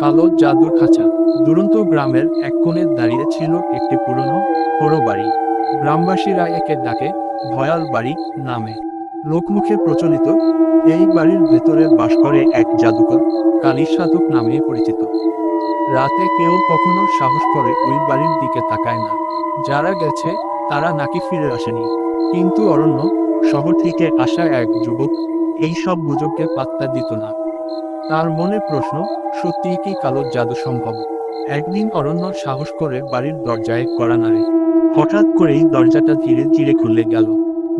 কালো জাদুর খাঁচা। দুরন্ত গ্রামের এক কোণে দাঁড়িয়ে ছিল একটি পুরনো পোড়ো বাড়ি। গ্রামবাসীরা একে ডাকে ভয়াল বাড়ি নামে। লোকমুখে প্রচলিত এই বাড়ির ভেতরে বাস করে এক জাদুকর, কালী সাধক নামে পরিচিত। রাতে কেউ কখনো সাহস করে ওই বাড়ির দিকে তাকায় না। যারা গেছে তারা নাকি ফিরে আসেনি। কিন্তু অরণ্য, শহর থেকে আসা এক যুবক, এই সব গুজবকে পাত্তা দিত না। তার মনে প্রশ্ন, সত্যিই কি কালো জাদু সম্ভব? একদিন অরণ্য সাহস করে বাড়ির দরজায় কড়া নাড়ে। হঠাৎ করেই দরজাটা ধীরে ধীরে খুলে গেল।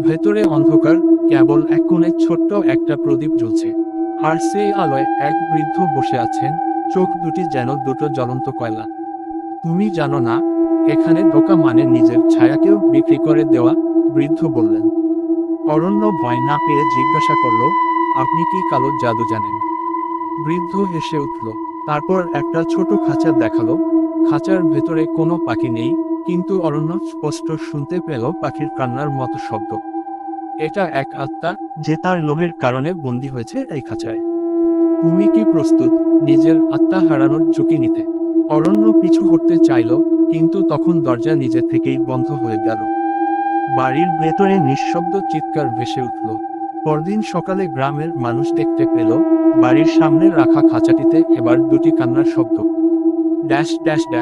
ভেতরে অন্ধকার, কেবল এক কোণে ছোট্ট একটা প্রদীপ জ্বলছে। আর সেই আলোয় এক বৃদ্ধ বসে আছেন, চোখ দুটি যেন দুটো জ্বলন্ত কয়লা। তুমি জানো না, এখানে ঢোকা মানে নিজের ছায়াকেও বিক্রি করে দেওয়া, বৃদ্ধ বললেন। অরণ্য ভয় না পেয়ে জিজ্ঞাসা করল, আপনি কি কালো জাদু জানেন? বৃদ্ধ হেসে উঠল। তারপর একটা ছোট খাঁচা দেখালো। খাঁচার ভেতরে কোনো পাখি নেই, কিন্তু অরণ্য স্পষ্ট শুনতে পেল পাখির কান্নার মতো শব্দ। এটা এক আত্মা, যে তার লোভের কারণে বন্দী হয়েছে এই খাঁচায়। তুমি কি প্রস্তুত নিজের আত্মা হারানোর ঝুঁকি নিতে? অরণ্য পিছু হটতে চাইল, কিন্তু তখন দরজা নিজে থেকেই বন্ধ হয়ে গেল। বাড়ির ভেতরে নিঃশব্দ চিৎকার ভেসে উঠল। পরদিন সকালে গ্রামের মানুষ দেখতে পেল, বাড়ির সামনে রাখা খাঁচাটিতে এবার দুটি কান্নার শব্দ। Dash dash dash.